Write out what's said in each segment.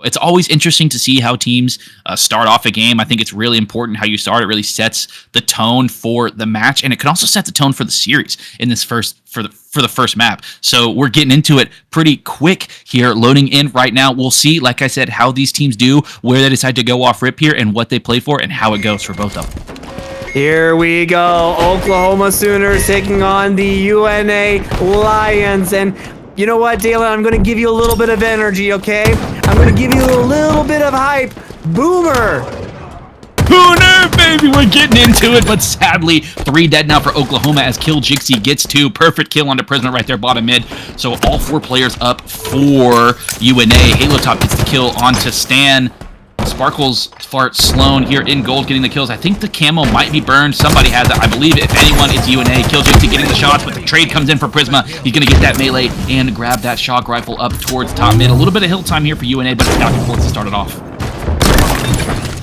It's always interesting to see how teams start off a game. I think it's really important how you start. It really sets the tone for the match, and it can also set the tone for the series in this for the first map. So we're getting into it pretty quick here, loading in right now. We'll see, like I said, how these teams do, where they decide to go off rip here, and what they play for, and how it goes for both of them. Here we go. Oklahoma Sooners taking on the UNA Lions. And you know what, Dalyn? I'm going to give you a little bit of energy, okay? I'm going to give you a little bit of hype. Boomer! Boomer, baby! We're getting into it, but sadly, 3 dead now for Oklahoma as Kill Jixie gets 2. Perfect kill onto Prisma right there, bottom mid. So all 4 players up for UNA. Halo Top gets the kill onto Stan. Sparkles, Fart, Sloan here in gold getting the kills. I think the camo might be burned. Somebody has it. I believe if anyone, it's UNA. Kill Jixie getting the shots, but the trade comes in for Prisma. He's going to get that melee and grab that shock rifle up towards top mid. A little bit of hill time here for UNA, but it's back and forth to start it off.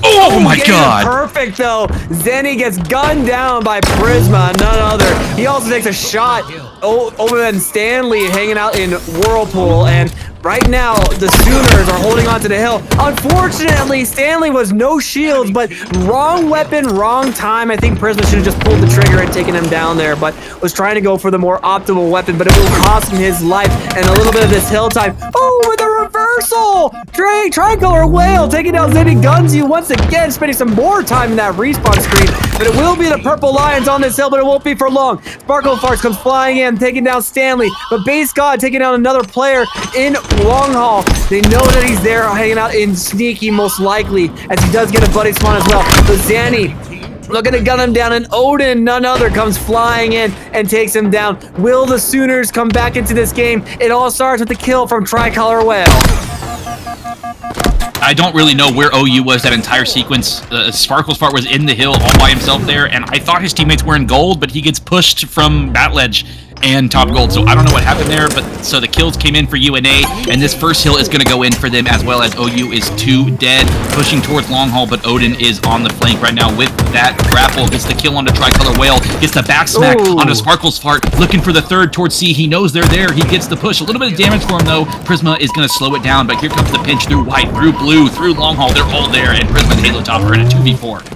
Oh my god! Perfect though. Zenny gets gunned down by Prisma, none other. He also takes a shot over than Stanley hanging out in Whirlpool, and right now the Sooners are holding on to the hill. Unfortunately, Stanley was no shields, but wrong weapon, wrong time. I think Prisma should have just pulled the trigger and taken him down there, but was trying to go for the more optimal weapon, but it will cost him his life and a little bit of this hill time. Oh, with a reversal! Tricolor Whale taking down Zenny Guns you once again, spending some more time in that respawn screen, but it will be the Purple Lions on this hill, but it won't be for long. Sparkle Farts comes flying in, taking down Stanley, but Base God taking down another player in Long Haul. They know that he's there hanging out in Sneaky most likely, as he does get a buddy spawn as well. So Zanny looking to gun him down, and Odin, none other, comes flying in and takes him down. Will the Sooners come back into this game? It all starts with the kill from Tricolor Whale. I don't really know where OU was that entire sequence. Sparkle's part was in the hill all by himself there, and I thought his teammates were in gold, but he gets pushed from Bat Ledge and top gold, so I don't know what happened there, but so the kills came in for UNA, and this first hill is going to go in for them, as well as OU is 2 dead, pushing towards long haul, but Odin is on the flank right now with that grapple, gets the kill onto Tricolor Whale, gets the back smack onto Sparkle's Fart, looking for the third towards C. He knows they're there, he gets the push, a little bit of damage for him though. Prisma is going to slow it down, but here comes the pinch through white, through blue, through long haul, they're all there, and Prisma and Halo Top are in a 2v4.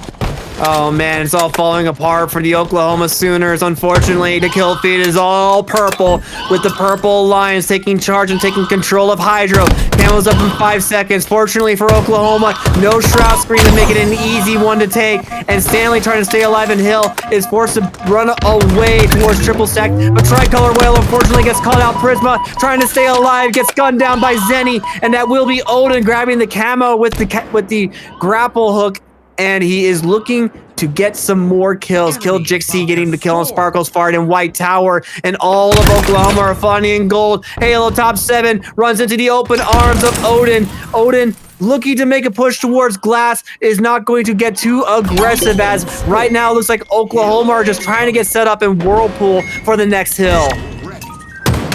Oh man, it's all falling apart for the Oklahoma Sooners. Unfortunately, the kill feed is all purple, with the Purple Lions taking charge and taking control of Hydro. Camo's up in 5 seconds. Fortunately for Oklahoma, no Shroud Screen to make it an easy one to take. And Stanley, trying to stay alive in Hill, is forced to run away towards triple stack. But Tricolor Whale unfortunately gets caught out. Prisma trying to stay alive, gets gunned down by Zenny, and that will be Odin grabbing the camo with the grapple hook. And he is looking to get some more kills. Kill Jixie getting the kill on Sparkle's Fart in White Tower. And all of Oklahoma are finding in gold. Halo Top 7 runs into the open arms of Odin. Odin looking to make a push towards glass, is not going to get too aggressive, as right now it looks like Oklahoma are just trying to get set up in Whirlpool for the next hill.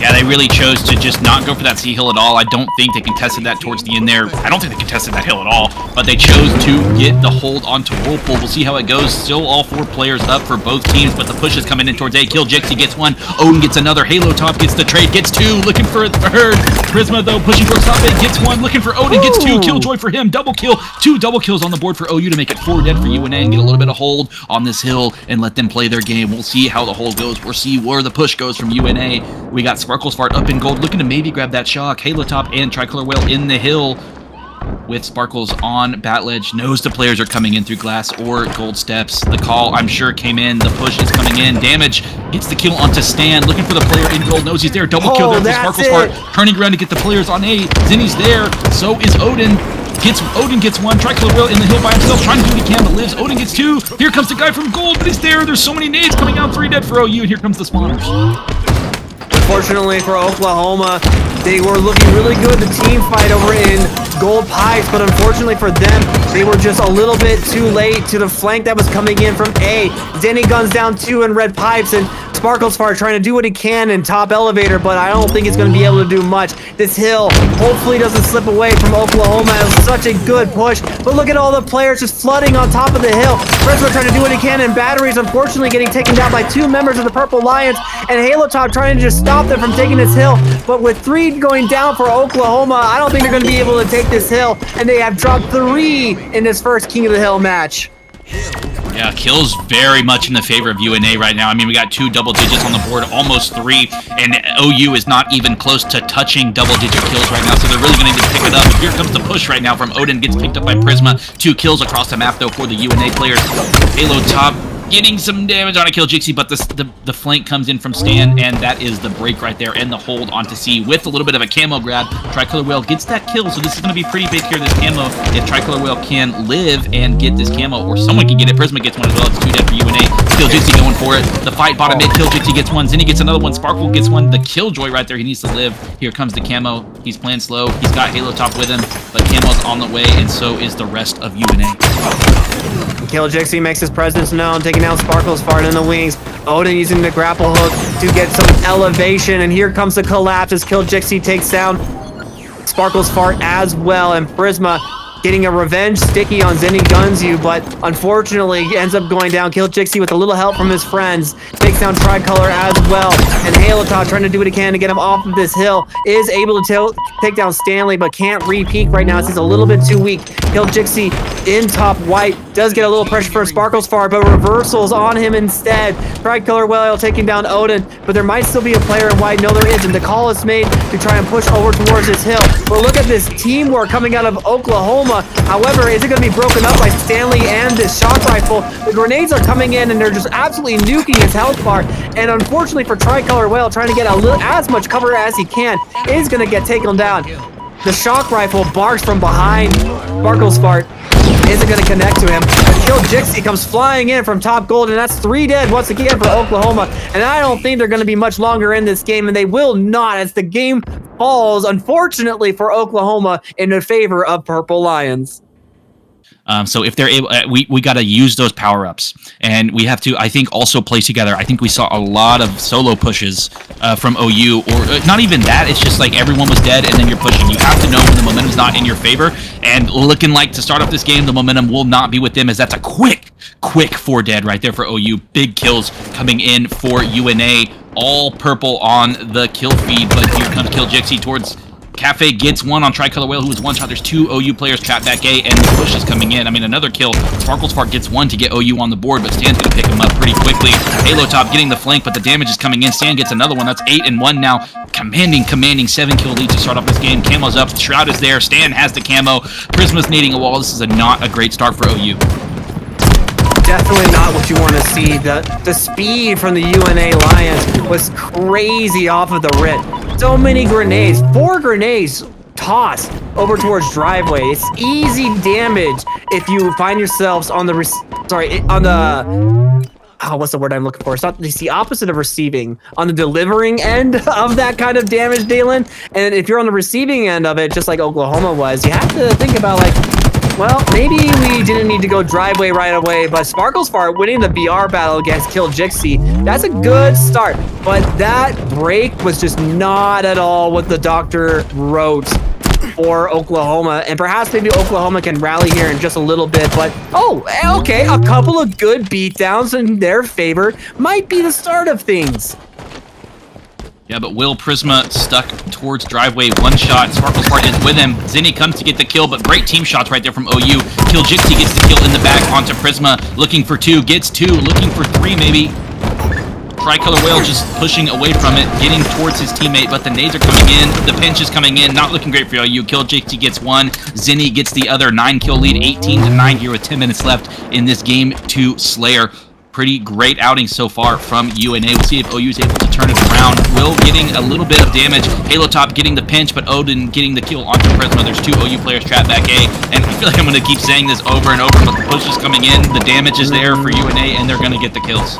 Yeah, they really chose to just not go for that C hill at all. I don't think they contested that towards the end there. I don't think they contested that hill at all, but they chose to get the hold onto Whirlpool. We'll see how it goes. Still all 4 players up for both teams, but the push is coming in towards A. Kill Jixie gets 1. Odin gets another. Halo Top gets the trade, gets 2. Looking for a third. Prisma, though, pushing towards top A, gets 1. Looking for Odin, gets 2. Killjoy for him. Double kill. 2 double kills on the board for OU to make it 4 dead for UNA and get a little bit of hold on this hill and let them play their game. We'll see how the hold goes. We'll see where the push goes from UNA. We got Sparkle's Fart up in gold, looking to maybe grab that shock. Halo Top and Tricolor Whale in the hill with Sparkles on Bat Ledge. Knows the players are coming in through glass or gold steps. The call, I'm sure, came in. The push is coming in. Damage gets the kill onto Stan. Looking for the player in gold. Knows he's there. Double kill there for Sparkles Fart. Turning around to get the players on A. Zinni's there. So is Odin. Odin gets 1. Tricolor Whale in the hill by himself, trying to do what he can, but lives. Odin gets 2. Here comes the guy from gold, but he's there. There's so many nades coming out. 3 dead for OU, and here comes the spawners. Unfortunately for Oklahoma, they were looking really good, the team fight over in gold pipes, but unfortunately for them, they were just a little bit too late to the flank that was coming in from A. Zenny guns down 2 in red pipes, and Sparkles Fart trying to do what he can in top elevator, but I don't think he's going to be able to do much. This hill hopefully doesn't slip away from Oklahoma. It was such a good push, but look at all the players just flooding on top of the hill. Prisma trying to do what he can, and Batteries unfortunately getting taken down by 2 members of the Purple Lions, and Halo Top trying to just stop them from taking this hill. But with 3 going down for Oklahoma, I don't think they're going to be able to take this hill, and they have dropped 3 in this first King of the Hill match. Yeah, kills very much in the favor of UNA right now. I mean, we got 2 double digits on the board, almost 3, and OU is not even close to touching double-digit kills right now, so they're really going to need to pick it up. Here comes the push right now from Odin, gets picked up by Prisma. 2 kills across the map, though, for the UNA players. Halo Top getting some damage on a kill Jixie, but the flank comes in from Stan, and that is the break right there, and the hold onto C with a little bit of a camo grab. Tricolor Whale gets that kill, so this is going to be pretty big here, this camo. If Tricolor Whale can live and get this camo, or someone can get it, Prisma gets one as well. It's 2 dead for UNA. Kill Jixie going for it. The fight bottom mid, Kill Jixie gets one, Zinni gets another one, Sparkle gets one. The Killjoy right there, he needs to live. Here comes the camo. He's playing slow. He's got Halo Top with him, but camo's on the way, and so is the rest of UNA. Kill Jixie makes his presence known, taking down Sparkles Fart in the wings. Odin using the grapple hook to get some elevation, and here comes the collapse as Kill Jixie takes down Sparkles Fart as well, and Prisma getting a revenge sticky on Zinni Gunzu, but unfortunately ends up going down. Kill Jixie with a little help from his friends takes down Tricolor as well, and Halo Top trying to do what he can to get him off of this hill, is able to take down Stanley, but can't re-peek right now. He's a little bit too weak. Kill Jixie in top white, does get a little pressure from Sparkles Far, but reversals on him instead. Tricolor Whale taking down Odin, but there might still be a player in white. No, there isn't. The call is made to try and push over towards this hill, but look at this teamwork coming out of Oklahoma. However, is it going to be broken up by Stanley and this shock rifle? The grenades are coming in, and they're just absolutely nuking his health bar, and unfortunately for Tricolor Whale, trying to get as much cover as he can, is going to get taken down. The shock rifle barks from behind Sparkles Fart. Isn't going to connect to him. But Kill Jixie comes flying in from top gold, and that's 3 dead once again for Oklahoma. And I don't think they're going to be much longer in this game, and they will not as the game falls, unfortunately, for Oklahoma in the favor of Purple Lions. So if they're able, we got to use those power-ups, and we have to, I think, also play together. I think we saw a lot of solo pushes from OU, or not even that. It's just like everyone was dead, and then you're pushing. You have to know when the momentum's not in your favor, and looking like to start off this game, the momentum will not be with them, as that's a quick 4 dead right there for OU. Big kills coming in for UNA. All purple on the kill feed, but here comes Kill Jixie towards Cafe, gets one on Tricolor Whale, who was one shot. There's 2 OU players trapped back A, and the push is coming in. I mean, another kill. Sparkles Fart gets 1 to get OU on the board, but Stan's going to pick him up pretty quickly. Halo Top getting the flank, but the damage is coming in. Stan gets another one. That's 8 and 1 now. Commanding 7-kill lead to start off this game. Camo's up. Shroud is there. Stan has the camo. Prisma's needing a wall. This is not a great start for OU. Definitely not what you want to see. The speed from the UNA Lions was crazy off of the rip. So many grenades, 4 grenades tossed over towards driveway. It's easy damage if you find yourselves on the what's the word I'm looking for? It's the opposite of receiving. On the delivering end of that kind of damage, Dalyn. And if you're on the receiving end of it, just like Oklahoma was, you have to think about like, well, maybe we didn't need to go driveway right away, but Sparkles Fart winning the BR battle against Kill Jixie, that's a good start. But that break was just not at all what the doctor wrote for Oklahoma, and perhaps maybe Oklahoma can rally here in just a little bit, but okay, a couple of good beatdowns in their favor might be the start of things. Yeah, but Will Prisma stuck towards driveway, 1 shot. Sparkles Fart is with him. Zinni comes to get the kill, but great team shots right there from OU. Kill Jixie gets the kill in the back onto Prisma, looking for 2, gets 2, looking for 3 maybe. Tricolor Whale just pushing away from it, getting towards his teammate, but the nades are coming in. The pinch is coming in, not looking great for OU. Kill Jixie gets 1, Zinni gets the other. 9-kill lead, 18-9 here with 10 minutes left in this game to Slayer. Pretty great outing so far from UNA. We'll see if OU is able to turn it around. Will getting a little bit of damage. Halo Top getting the pinch, but Odin getting the kill onto Prisma. There's 2 OU players trapped back A, and I feel like I'm going to keep saying this over and over, but the push is coming in. The damage is there for UNA, and they're going to get the kills.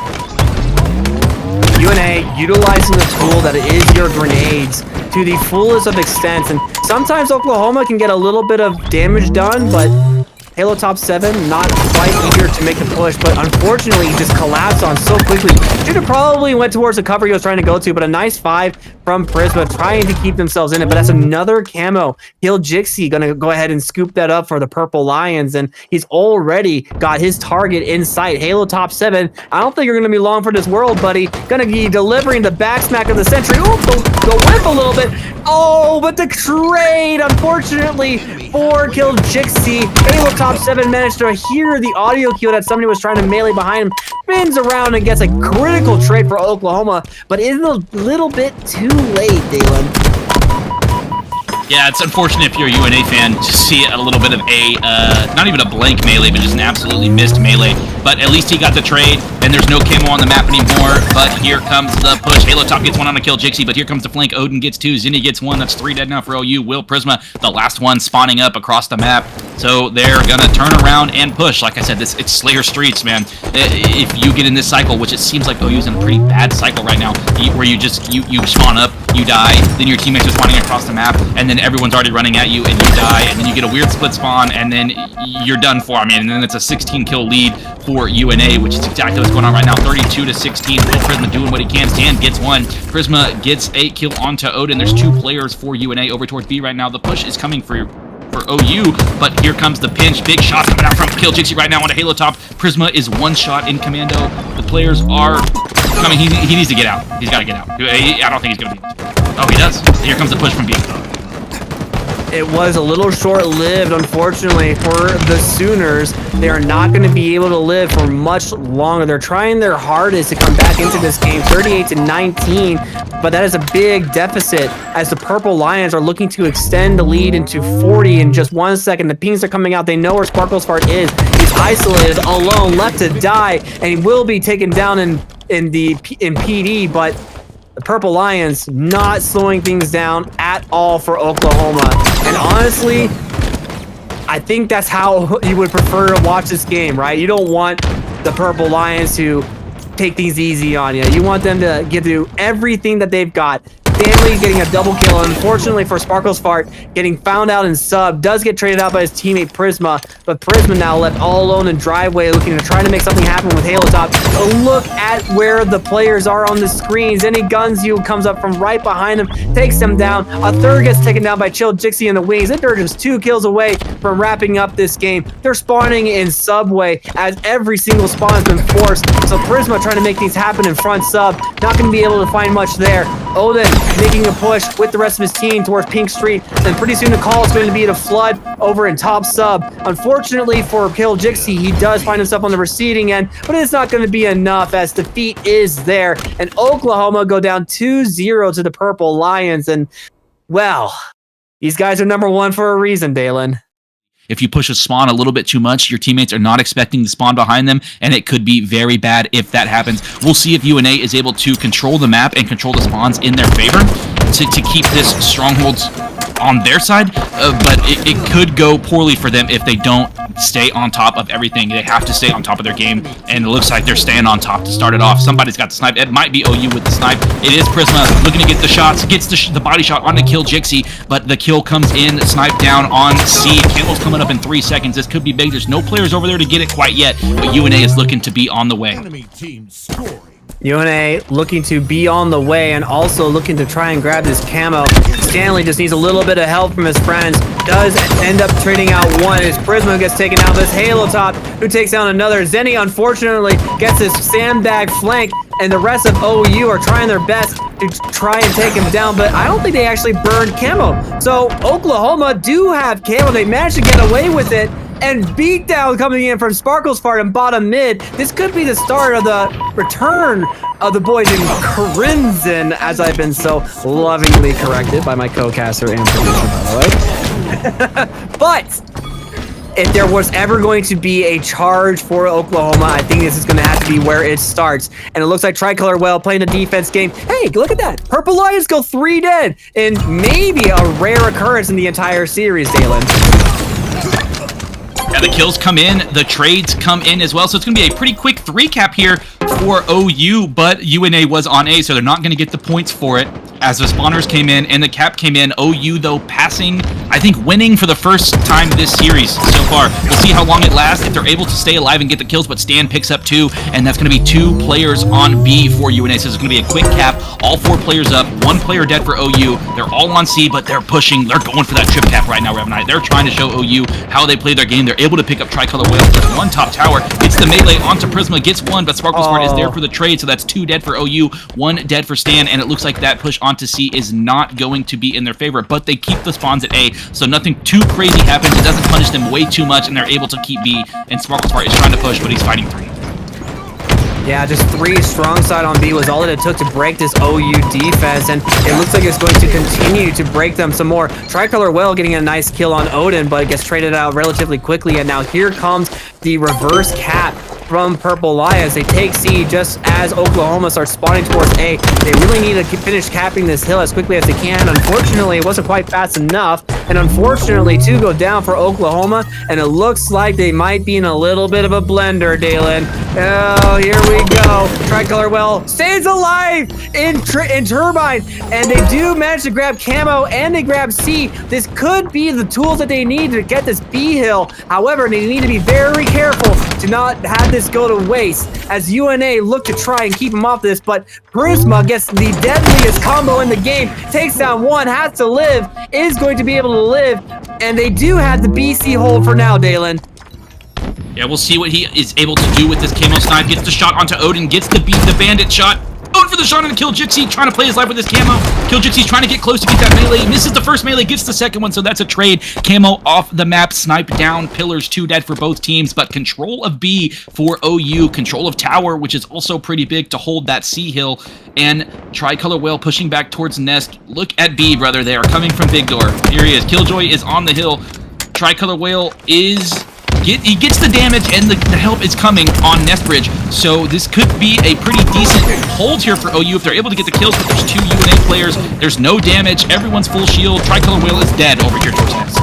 UNA utilizing the tool that is your grenades to the fullest of extent, and sometimes Oklahoma can get a little bit of damage done, but Halo Top 7 not quite eager to make the push, but unfortunately he just collapsed on so quickly. Should have probably went towards the cover he was trying to go to, but a nice 5 from Prisma trying to keep themselves in it. But that's another camo. Kill Jixie gonna go ahead and scoop that up for the Purple Lions, and he's already got his target in sight. Halo Top 7, I don't think you're gonna be long for this world, buddy. Gonna be delivering the back smack of the century. Ooh, the whip a little bit. Oh, but the trade, unfortunately, for Kill Jixie. Halo Top 7 managed to hear the audio cue that somebody was trying to melee behind him, spins around and gets a critical trade for Oklahoma, but is a little bit too late, Dalyn. Yeah, it's unfortunate if you're a UNA fan to see a little bit of a, not even a blank melee, but just an absolutely missed melee. But at least he got the trade, and there's no camo on the map anymore. But here comes the push. Halo Top gets one on to kill Jixie, but here comes the flank. Odin gets 2, Zinni gets 1. That's 3 dead now for OU. Will Prisma, the last one spawning up across the map. So they're gonna turn around and push. Like I said, it's Slayer Streets, man. If you get in this cycle, which it seems like OU's in a pretty bad cycle right now, where you just you spawn up, you die, then your teammates are spawning across the map, and then everyone's already running at you, and you die, and then you get a weird split spawn, and then you're done for. I mean, and then it's a 16 kill lead for UNA, which is exactly what's going on right now. 32-16. Will Prisma doing what he can. Stan gets 1. Prisma gets a kill onto Odin. There's 2 players for UNA over towards B right now. The push is coming for OU, but here comes the pinch. Big shot coming out from Kill Jixie right now onto Halo Top. Prisma is 1 shot in commando. The players are coming. He needs to get out. He's got to get out. I don't think he's going to be able to. Oh, he does. Here comes the push from B. It was a little short-lived, unfortunately, for the Sooners. They are not going to be able to live for much longer. They're trying their hardest to come back into this game, 38-19, but that is a big deficit as the Purple Lions are looking to extend the lead into 40 in just 1 second. The pings are coming out. They know where Sparkle's Fart is. He's isolated, alone, left to die, and he will be taken down in PD, but the Purple Lions not slowing things down at all for Oklahoma. And honestly, I think that's how you would prefer to watch this game, right? You don't want the Purple Lions to take things easy on you. You want them to give you everything that they've got. Stanley getting a double kill. Unfortunately for Sparkle's Fart, getting found out in sub, does get traded out by his teammate Prisma, but Prisma now left all alone in driveway looking to try to make something happen with Halo Top. But look at where the players are on the screens. Any guns you comes up from right behind him, takes them down. A third gets taken down by Chill Jixie in the wings. They're just 2 kills away from wrapping up this game. They're spawning in subway as every single spawn has been forced. So Prisma trying to make things happen in front sub. Not going to be able to find much there. Odin making a push with the rest of his team towards Pink Street, and pretty soon the call is going to be to flood over in top sub. Unfortunately for Kill Jixie, he does find himself on the receding end, but it's not going to be enough as defeat is there, and Oklahoma go down 2-0 to the Purple Lions, and well, these guys are number 1 for a reason, Dalyn. If you push a spawn a little bit too much, your teammates are not expecting the spawn behind them, and it could be very bad if that happens. We'll see if UNA is able to control the map and control the spawns in their favor to keep this strongholds on their side, but it could go poorly for them if they don't stay on top of everything. They have to stay on top of their game, and it looks like they're staying on top to start it off. Somebody's got the snipe. It might be OU with the snipe. It is Prisma looking to get the shots, gets the body shot on to Kill Jixie, but the kill comes in, snipe down on C. Campbell's coming up in 3 seconds. This could be big. There's no players over there to get it quite yet, but UNA is looking to be on the way. Enemy team scoring. UNA looking to be on the way and also looking to try and grab this camo. Stanley just needs a little bit of help from his friends. Does end up trading out 1. His Prisma gets taken out. This Halo Top who takes down another. Zenny unfortunately gets his sandbag flank, and the rest of OU are trying their best to try and take him down, but I don't think they actually burned camo. So Oklahoma do have camo. They managed to get away with it. And beatdown coming in from Sparkle's Fart and bottom mid. This could be the start of the return of the boys in Crimson, as I've been so lovingly corrected by my co-caster and producer, by the way. But if there was ever going to be a charge for Oklahoma, I think this is going to have to be where it starts. And it looks like Tricolor well playing the defense game. Hey, look at that. Purple Lions go 3 dead in maybe a rare occurrence in the entire series, Dalyn. Yeah, the kills come in, the trades come in as well, so it's going to be a pretty quick 3-cap here for OU, but UNA was on A, so they're not going to get the points for it. as the spawners came in and the cap came in. OU, though, passing, I think winning for the first time this series so far. We'll see how long it lasts, if they're able to stay alive and get the kills, but Stan picks up 2, and that's going to be 2 players on B for UNA. So it's going to be a quick cap, all 4 players up, 1 player dead for OU. They're all on C, but they're pushing. They're going for that trip cap right now, Revanite. They're trying to show OU how they play their game. They're able to pick up Tricolor Whale, just 1 top tower. It's the melee onto Prisma, gets 1, but Sparkle Smart is there for the trade, so that's 2 dead for OU, 1 dead for Stan, and it looks like that push onto C is not going to be in their favor, but they keep the spawns at A, so nothing too crazy happens. It doesn't punish them way too much, and they're able to keep B, and Sparkle Smart is trying to push, but he's fighting 3. Yeah, just 3 strong side on B was all that it took to break this OU defense, and it looks like it's going to continue to break them some more. Tricolor Whale getting a nice kill on Odin, but it gets traded out relatively quickly, and now here comes the reverse cap from Purple Lions. They take C just as Oklahoma starts spawning towards A. They really need to finish capping this hill as quickly as they can. Unfortunately, it wasn't quite fast enough, and unfortunately, 2 go down for Oklahoma, and it looks like they might be in a little bit of a blender, Dalyn. Oh, here we go. Tricolor Whale stays alive in Turbine, and they do manage to grab Camo, and they grab C. This could be the tools that they need to get this B hill. However, they need to be very careful to not have this go to waste, as UNA look to try and keep him off this, but Prisma gets the deadliest combo in the game, takes down 1, has to live, is going to be able to live, and they do have the BC hold for now, Dalyn. Yeah, we'll see what he is able to do with this camo snipe. Gets the shot onto Odin, gets to beat the bandit shot. Odin for the shot on the Kill Jixi, trying to play his life with his camo. Kill Jixi's trying to get close to get that melee. Misses the first melee, gets the second one, so that's a trade. Camo off the map, snipe down, pillars, 2 dead for both teams, but control of B for OU, control of tower, which is also pretty big to hold that C hill, and Tricolor Whale pushing back towards Nest. Look at B, brother. They are coming from Big Door. Here he is. Killjoy is on the hill. Tricolor Whale is... He gets the damage, and the help is coming on Nest Bridge, so this could be a pretty decent hold here for OU if they're able to get the kills, but there's 2 UNA players, there's no damage, everyone's full shield, Tricolor Whale is dead over here towards Nest.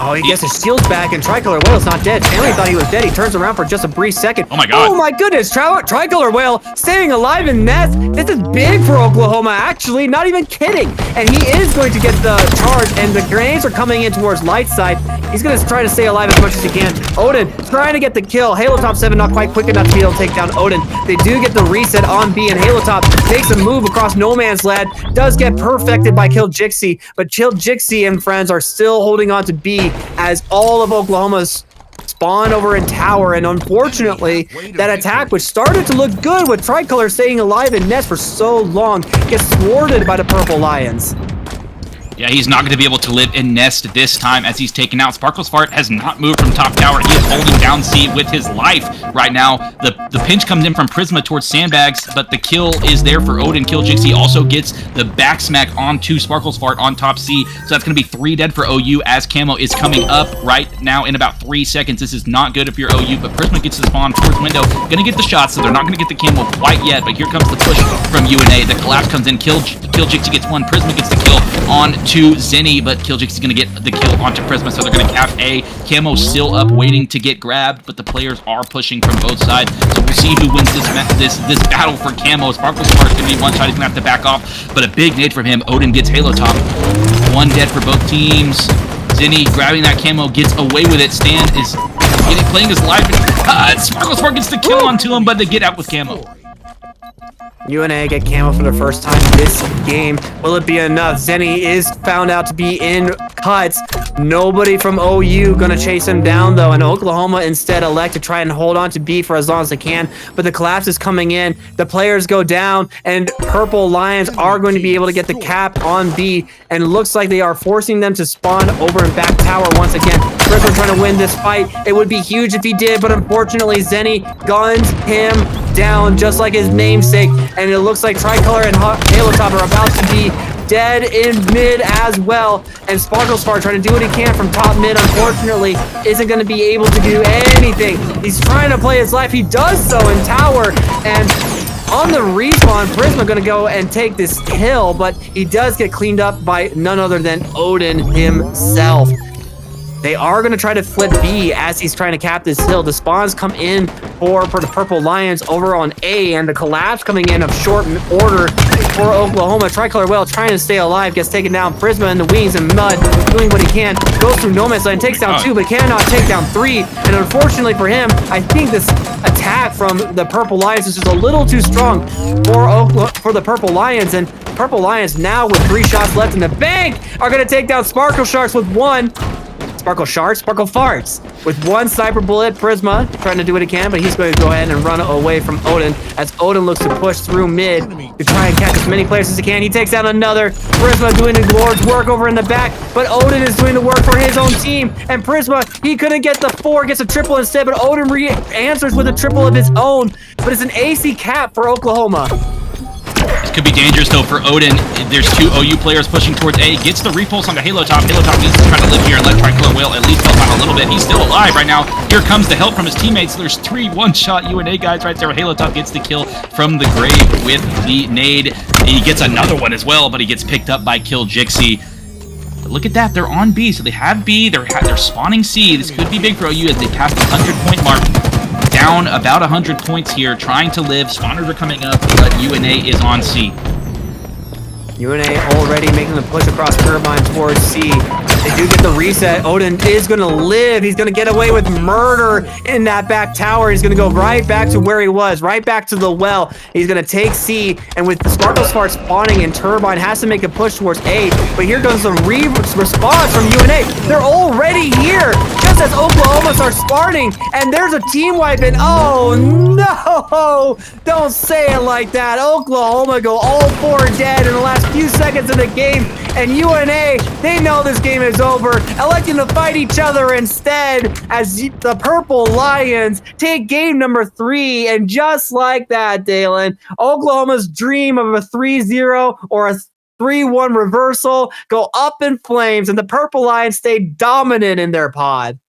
Oh, he gets his shields back, and Tricolor Whale's not dead. Stanley thought he was dead. He turns around for just a brief second. Oh my god. Oh my goodness, Tricolor Whale staying alive in Nest. This is big for Oklahoma, actually, not even kidding. And he is going to get the charge, and the grenades are coming in towards light side. He's going to try to stay alive as much as he can. Odin trying to get the kill. Halo Top 7 not quite quick enough to be able to take down Odin. They do get the reset on B, and Halo Top takes a move across No Man's Land. Does get perfected by Kill Jixi, but Kill Jixi and friends are still holding on to B as all of Oklahoma's spawn over in tower, and unfortunately that attack, which started to look good with Tricolor staying alive in Nest for so long, gets thwarted by the Purple Lions. Yeah, he's not going to be able to live in Nest this time as he's taken out. Sparkle's Fart has not moved from top tower. He is holding down C with his life right now. The pinch comes in from Prisma towards Sandbags, but the kill is there for Odin. Kill Jixi also gets the back smack onto Sparkle's Fart on top C. So that's going to be 3 dead for OU as Camo is coming up right now in about 3 seconds. This is not good if you're OU, but Prisma gets the spawn towards window. Going to get the shots, so they're not going to get the Camo quite yet, but here comes the push from UNA. The collapse comes in. Kill Jixi gets 1. Prisma gets the kill on to Zenny, but Kill Jixi is going to get the kill onto Prisma, so they're going to cap A. Camo's still up waiting to get grabbed, but the players are pushing from both sides, so we'll see who wins this battle for Camo. Sparkle's Smart is going to be one shot. He's going to have to back off, but a big nade from him. Odin gets Halo Top. 1 dead for both teams. Zenny grabbing that Camo, gets away with it. Stan is playing his life. Sparkle's Smart gets the kill onto him, but they get out with Camo. UNA get Camo for the first time this game. Will it be enough? Zenny is found out to be in cuts. Nobody from OU gonna chase him down though, and Oklahoma instead elect to try and hold on to B for as long as they can, but the collapse is coming in. The players go down, and Purple Lions are going to be able to get the cap on B, and it looks like they are forcing them to spawn over in back tower once again. Prisma trying to win this fight. It would be huge if he did, but unfortunately Zenny guns him down just like his namesake, and it looks like Tricolor and Halo Top are about to be dead in mid as well, and Sparkle Spark trying to do what he can from top mid, unfortunately isn't going to be able to do anything. He's trying to play his life. He does so in tower, and on the respawn, Prisma going to go and take this kill, but he does get cleaned up by none other than Odin himself. They are going to try to flip B as he's trying to cap this hill. The spawns come in for the Purple Lions over on A, and the collapse coming in of short order for Oklahoma. Tricolor Whale trying to stay alive, gets taken down. Prisma in the wings and mud, doing what he can. Goes through No Man's Land, takes down 2, but cannot take down 3. And unfortunately for him, I think this attack from the Purple Lions is just a little too strong for the Purple Lions. And Purple Lions now with 3 shots left in the bank are going to take down Sparkle Sharks with 1. Sparkle Sharks, Sparkle Farts. With 1 sniper bullet, Prisma trying to do what he can, but he's going to go ahead and run away from Odin as Odin looks to push through mid to try and catch as many players as he can. He takes down another. Prisma doing the Lord's work over in the back, but Odin is doing the work for his own team. And Prisma, he couldn't get the 4, gets a triple instead, but Odin answers with a triple of his own. But it's an AC cap for Oklahoma. This could be dangerous, though, for Odin. There's 2 OU players pushing towards A. Gets the repulse on the Halo Top. Halo Top needs to try to live here and let Tricolor Whale at least help out a little bit. He's still alive right now. Here comes the help from his teammates. There's 3 one-shot UNA guys right there. Halo Top gets the kill from the grave with the nade. He gets another one as well, but he gets picked up by Kill Jixie. But look at that. They're on B, so they have B. They're spawning C. This could be big for OU as they pass the 100-point mark. Down about 100 points here, trying to live. Spawners are coming up, but UNA is on C. UNA already making the push across Turbine towards C. They do get the reset. Odin is going to live. He's going to get away with murder in that back tower. He's going to go right back to where he was, right back to the well. He's going to take C, and with the Sparkle Spark spawning, and Turbine has to make a push towards A. But here goes the response from UNA. They're already here, just as Oklahoma starts spawning, and there's a team wipe, and oh no! Don't say it like that. Oklahoma go all 4 dead in the last few seconds of the game, and UNA, they know this game is over, electing to fight each other instead as the Purple Lions take game number 3. And just like that, Dalyn, Oklahoma's dream of a 3-0 or a 3-1 reversal go up in flames, and the Purple Lions stay dominant in their pod.